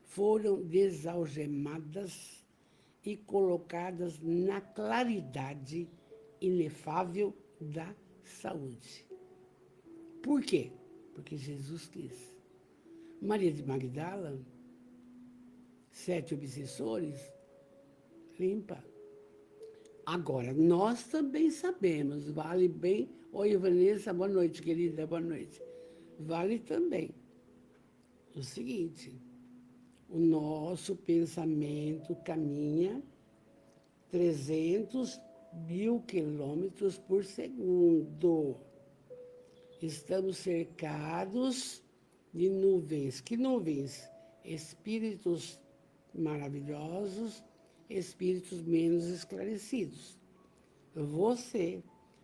foram desalgemadas e colocadas na claridade inefável da saúde. Por quê? Porque Jesus quis. Maria de Magdala, 7 obsessores, limpa. Agora, nós também sabemos, vale bem... Oi, Vanessa, boa noite, querida, boa noite. Vale também o seguinte, o nosso pensamento caminha 300.000 quilômetros por segundo. Estamos cercados de nuvens. Que nuvens? Espíritos maravilhosos, espíritos menos esclarecidos. Você,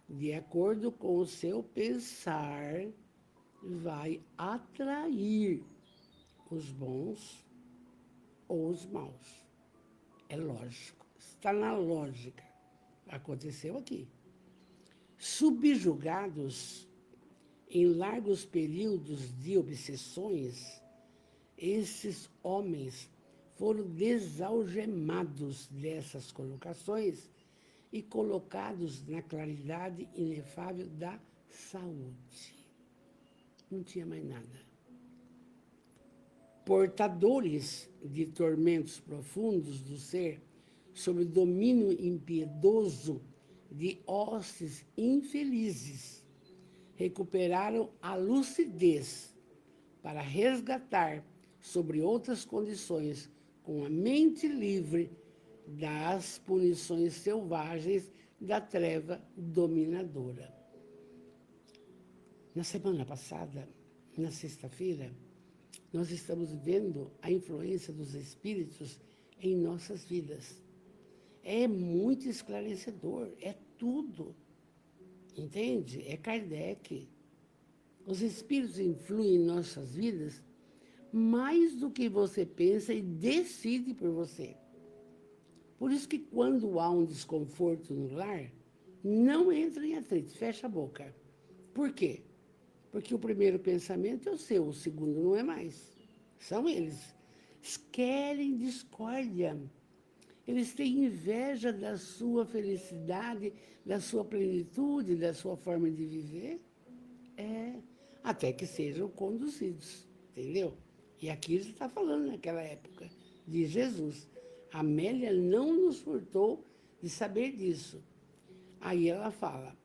de acordo com o seu pensar, vai atrair os bons ou os maus. É lógico, está na lógica. Aconteceu aqui. Subjugados em largos períodos de obsessões, esses homens foram desalgemados dessas colocações e colocados na claridade inefável da saúde. Não tinha mais nada. Portadores de tormentos profundos do ser, sob o domínio impiedoso de hostes infelizes, recuperaram a lucidez para resgatar, sobre outras condições, com a mente livre das punições selvagens da treva dominadora. Na semana passada, na sexta-feira, nós estamos vendo a influência dos espíritos em nossas vidas. É muito esclarecedor, é tudo. Entende? É Kardec. Os espíritos influem em nossas vidas mais do que você pensa e decide por você. Por isso que quando há um desconforto no lar, não entra em atrito, fecha a boca. Por quê? Porque o primeiro pensamento é o seu, o segundo não é mais. São eles. Eles querem discórdia. Eles têm inveja da sua felicidade, da sua plenitude, da sua forma de viver. Até que sejam conduzidos, entendeu? E aqui ele está falando naquela época de Jesus. Amélia não nos furtou de saber disso. Aí ela fala,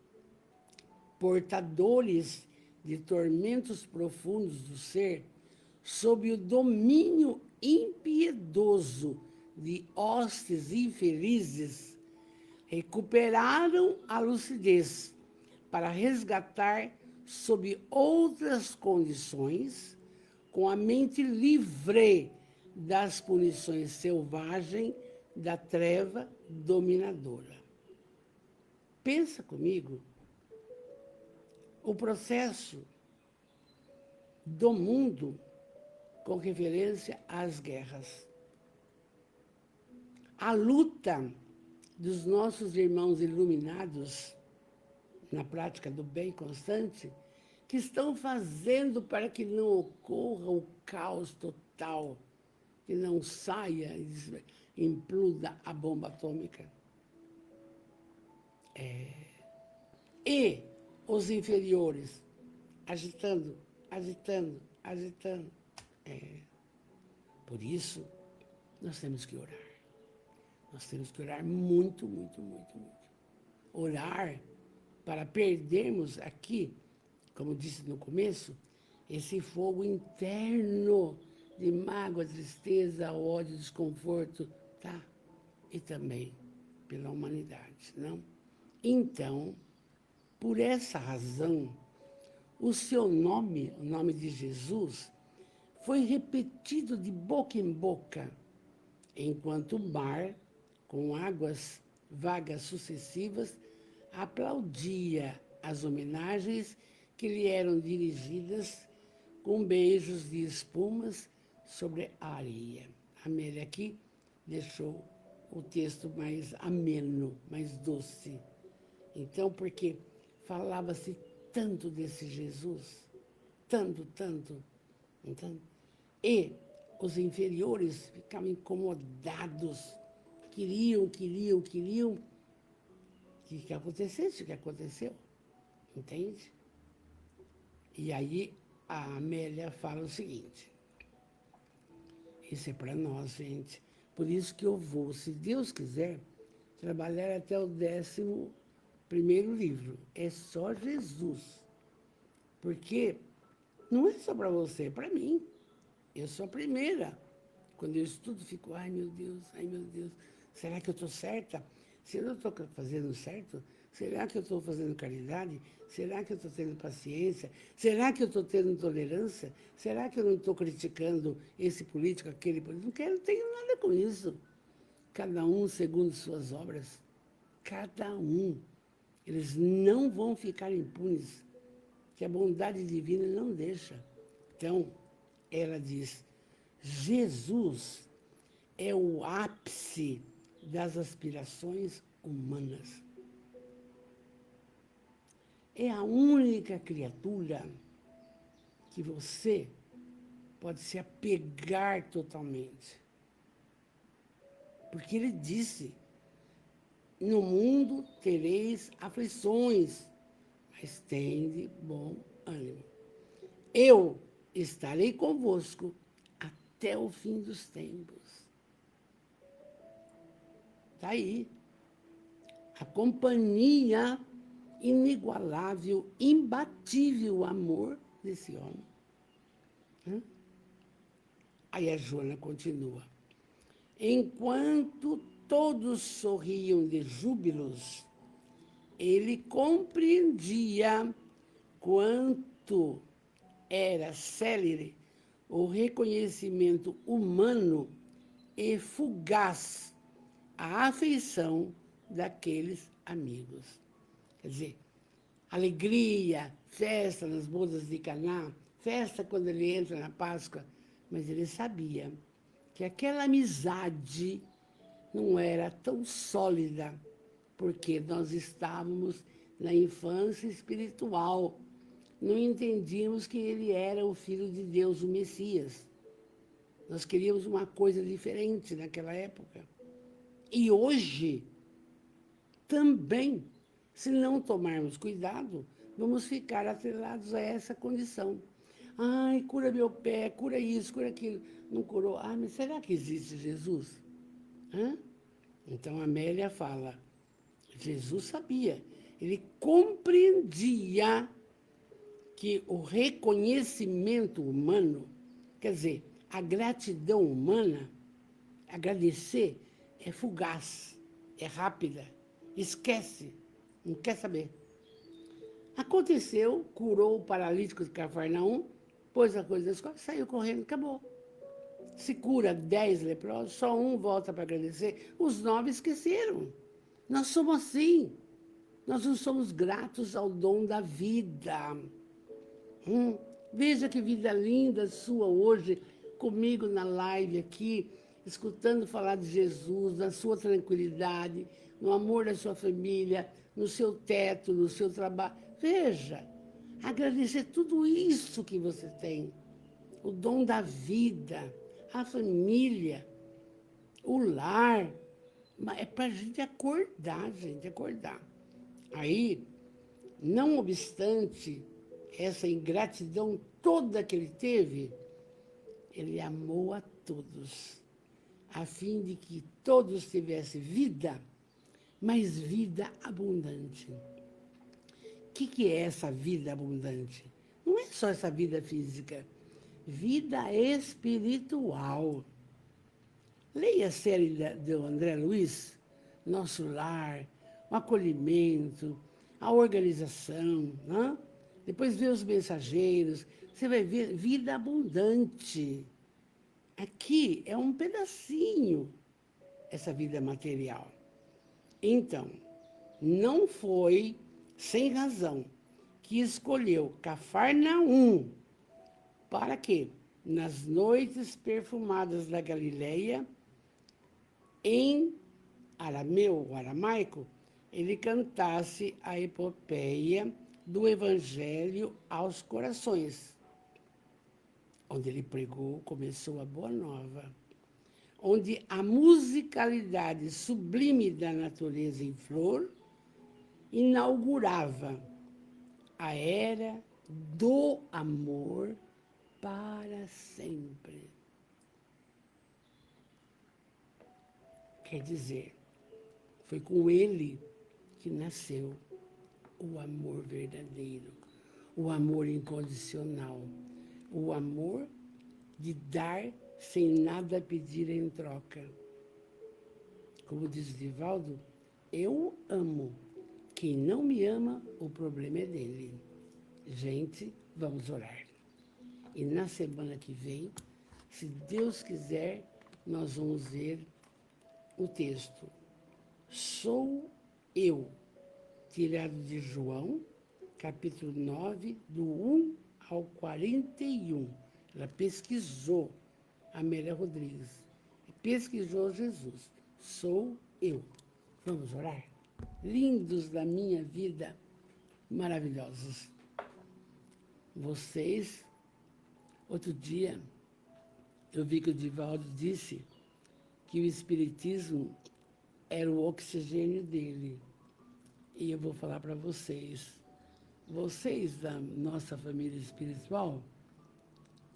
portadores de tormentos profundos do ser, sob o domínio impiedoso de hostes infelizes, recuperaram a lucidez para resgatar sob outras condições, com a mente livre das punições selvagens da treva dominadora. Pensa comigo, o processo do mundo com referência às guerras. A luta dos nossos irmãos iluminados na prática do bem constante, que estão fazendo para que não ocorra o caos total, que não saia e imploda a bomba atômica. E os inferiores, agitando, agitando, agitando. Por isso, nós temos que orar. Nós temos que orar muito, muito, muito, muito. Orar para perdermos aqui, como disse no começo, esse fogo interno de mágoa, tristeza, ódio, desconforto, tá? E também pela humanidade, não? Então, por essa razão, o seu nome, o nome de Jesus, foi repetido de boca em boca, enquanto o mar, com águas vagas sucessivas, aplaudia as homenagens que lhe eram dirigidas com beijos de espumas sobre a areia. A Amélia aqui deixou o texto mais ameno, mais doce. Então, porque falava-se tanto desse Jesus, tanto, tanto, tanto, e os inferiores ficavam incomodados, queriam que acontecesse o que aconteceu, entende? E aí a Amélia fala o seguinte, isso é para nós, gente, por isso que eu vou, se Deus quiser, trabalhar até o 11º livro, é só Jesus, porque não é só para você, é para mim, eu sou a primeira. Quando eu estudo, fico, ai meu Deus, será que eu estou certa? Se eu não estou fazendo certo, será que eu estou fazendo caridade? Será que eu estou tendo paciência? Será que eu estou tendo tolerância? Será que eu não estou criticando esse político, aquele político? Não tenho nada com isso. Cada um segundo suas obras. Cada um. Eles não vão ficar impunes, que a bondade divina não deixa. Então, ela diz, Jesus é o ápice das aspirações humanas. É a única criatura que você pode se apegar totalmente. Porque ele disse, no mundo tereis aflições, mas tende bom ânimo. Eu estarei convosco até o fim dos tempos. Está aí. A companhia inigualável, imbatível amor desse homem. Aí a Joana continua. Enquanto todos sorriam de júbilos, ele compreendia quanto era célere o reconhecimento humano e fugaz a afeição daqueles amigos. Quer dizer, alegria, festa nas bodas de Caná, festa quando ele entra na Páscoa, mas ele sabia que aquela amizade não era tão sólida, porque nós estávamos na infância espiritual, não entendíamos que ele era o Filho de Deus, o Messias. Nós queríamos uma coisa diferente naquela época. E hoje, também, se não tomarmos cuidado, vamos ficar atrelados a essa condição. Ai, cura meu pé, cura isso, cura aquilo. Não curou. Ah, mas será que existe Jesus? Hã? Então, a Amélia fala, Jesus sabia, ele compreendia que o reconhecimento humano, quer dizer, a gratidão humana, agradecer é fugaz, é rápida, esquece, não quer saber. Aconteceu, curou o paralítico de Cafarnaum, pôs a coisa na escola, saiu correndo, acabou. Se cura 10 leprosos, só um volta para agradecer, os 9 esqueceram. Nós somos assim. Nós não somos gratos ao dom da vida. Veja que vida linda sua hoje, comigo na live aqui, escutando falar de Jesus, na sua tranquilidade, no amor da sua família, no seu teto, no seu trabalho. Veja, agradecer tudo isso que você tem. O dom da vida, a família, o lar. É para a gente acordar, gente, acordar. Aí, não obstante essa ingratidão toda que ele teve, ele amou a todos, a fim de que todos tivessem vida, mas vida abundante. O que é essa vida abundante? Não é só essa vida física, vida espiritual. Leia a série do André Luiz, Nosso Lar, o acolhimento, a organização, né? Depois vê os mensageiros, você vai ver vida abundante. Aqui é um pedacinho essa vida material. Então, não foi sem razão que escolheu Cafarnaum para que, nas noites perfumadas da Galileia, em arameu, o aramaico, ele cantasse a epopeia do Evangelho aos corações, onde ele pregou, começou a Boa Nova, onde a musicalidade sublime da natureza em flor inaugurava a era do amor para sempre. Quer dizer, foi com ele que nasceu o amor verdadeiro, o amor incondicional, o amor de dar sem nada pedir em troca. Como diz Divaldo, eu amo. Quem não me ama, o problema é dele. Gente, vamos orar. E na semana que vem, se Deus quiser, nós vamos ver o texto. Sou eu, tirado de João, capítulo 9, do 1 ao 41. Ela pesquisou, Amélia Rodrigues, pesquisou Jesus. Sou eu. Vamos orar? Lindos da minha vida, maravilhosos. Vocês, outro dia, eu vi que o Divaldo disse que o Espiritismo era o oxigênio dele. E eu vou falar para vocês, vocês da nossa família espiritual,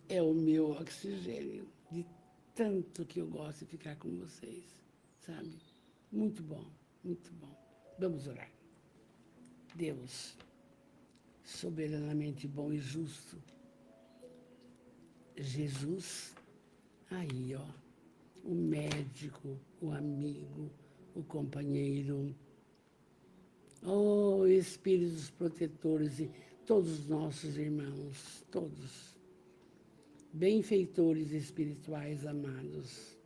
é o meu oxigênio, de tanto que eu gosto de ficar com vocês, sabe? Muito bom, muito bom. Vamos orar. Deus, soberanamente bom e justo, Jesus, aí, ó, o médico, o amigo, o companheiro, oh, espíritos protetores e todos os nossos irmãos, todos, benfeitores espirituais amados,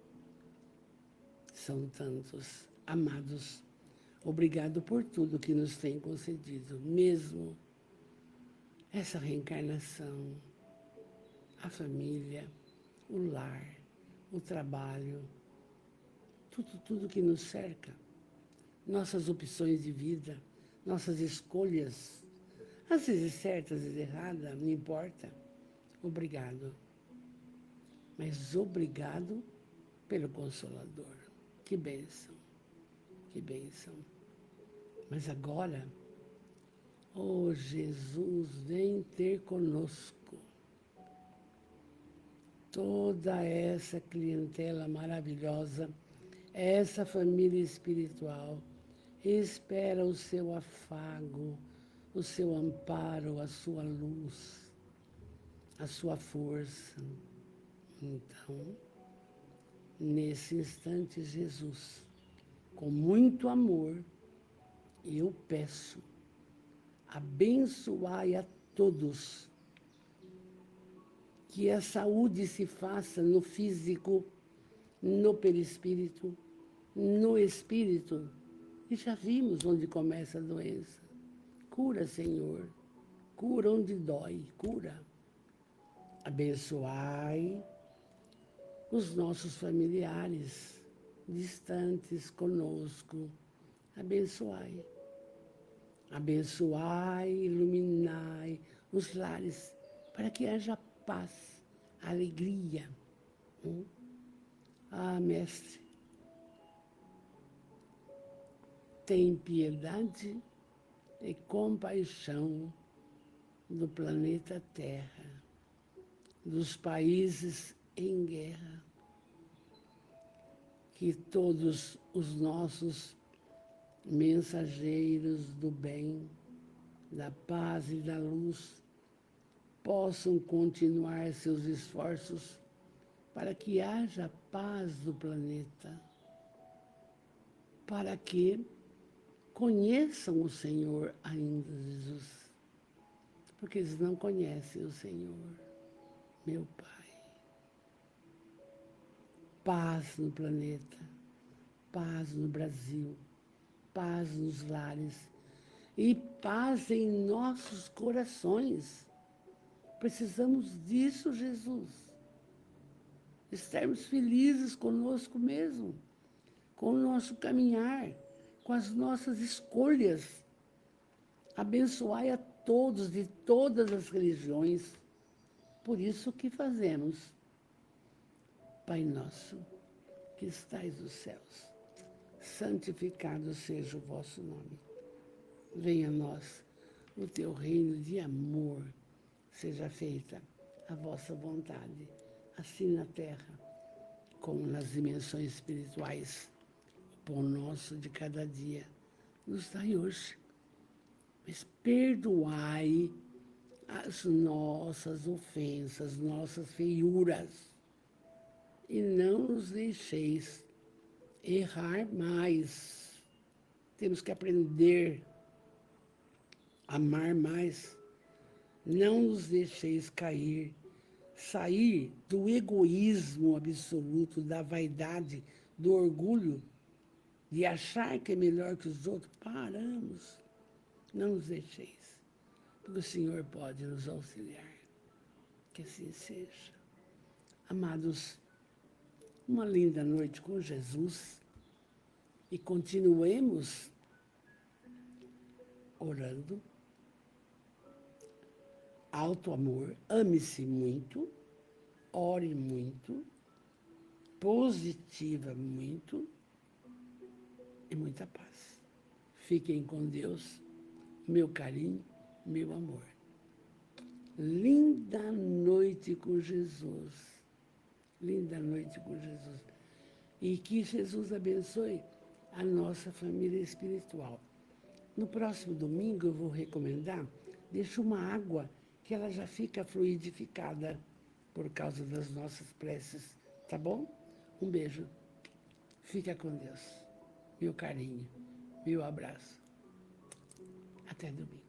são tantos, amados, obrigado por tudo que nos tem concedido, mesmo essa reencarnação, a família, o lar, o trabalho, tudo que nos cerca, nossas opções de vida, nossas escolhas, às vezes certas e erradas, não importa. Obrigado. Mas obrigado pelo Consolador. Que bênção, que bênção. Mas agora, oh Jesus, vem ter conosco toda essa clientela maravilhosa, essa família espiritual, espera o seu afago, o seu amparo, a sua luz, a sua força. Então, nesse instante, Jesus, com muito amor, eu peço, abençoai a todos, que a saúde se faça no físico, no perispírito, no espírito, E já vimos onde começa a doença. Cura, Senhor. Cura onde dói. Cura. Abençoai os nossos familiares distantes conosco. Abençoai. Abençoai, iluminai os lares, para que haja paz, alegria. Ah, Mestre, tem piedade e compaixão do planeta Terra, dos países em guerra, que todos os nossos mensageiros do bem, da paz e da luz possam continuar seus esforços para que haja paz no planeta, para que conheçam o Senhor ainda, Jesus, porque eles não conhecem o Senhor, meu Pai. Paz no planeta, paz no Brasil, paz nos lares e paz em nossos corações. Precisamos disso, Jesus. Estarmos felizes conosco mesmo, com o nosso caminhar, com as nossas escolhas. Abençoai a todos de todas as religiões. Por isso que fazemos. Pai nosso, que estais nos céus, santificado seja o vosso nome. Venha a nós o teu reino de amor, seja feita a vossa vontade, assim na terra, como nas dimensões espirituais. O pão nosso de cada dia nos dai hoje, mas perdoai as nossas ofensas, nossas feiuras, e não nos deixeis errar mais. Temos que aprender a amar mais. Não nos deixeis sair do egoísmo absoluto, da vaidade, do orgulho, de achar que é melhor que os outros. Paramos. Não nos deixeis, porque o Senhor pode nos auxiliar. Que assim seja. Amados, uma linda noite com Jesus e continuemos orando. Alto amor, ame-se muito, ore muito, positiva muito e muita paz. Fiquem com Deus, meu carinho, meu amor. Linda noite com Jesus. Linda noite com Jesus. E que Jesus abençoe a nossa família espiritual. No próximo domingo eu vou recomendar, deixa uma água que ela já fica fluidificada por causa das nossas preces, tá bom? Um beijo. Fica com Deus. Meu carinho, meu abraço. Até domingo.